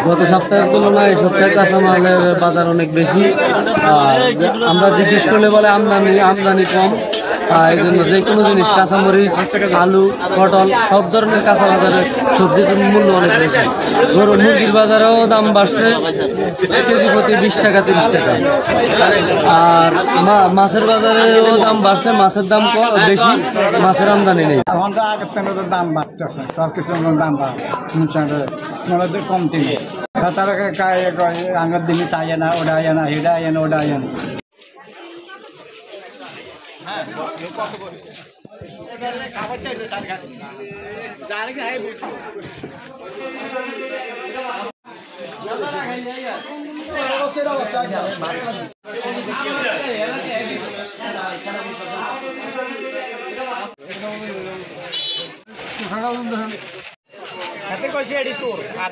গত সপ্তাহের তুলনায় এই সপ্তাহে কাঁচামালের বাজার অনেক বেশি। আমরা জিজ্ঞেস করলে বলে আমদানি কম। এই জন্য যে কোনো জিনিস কাঁচামরিচ, আলু, পটল সব ধরনের কাঁচা বাজারের সবজির মূল্য অনেক বেশি। গরু মুরগির বাজারেও দাম বাড়ছে কেজি প্রতি 20 টাকা 30 টাকা। আর মাছের বাজারেও দাম বাড়ছে, মাছের দাম বেশি, মাছের আমদানি নেই। এখন তো আগের থেকে দাম বাড়তেছে, সব কিছু দাম বাড়ছে কম থেকে তারা আগের দিনই চাই না, ওটা আয় না, হেডা আয় না, ওটা আয় না। হাতে কইছে এডি তোর আর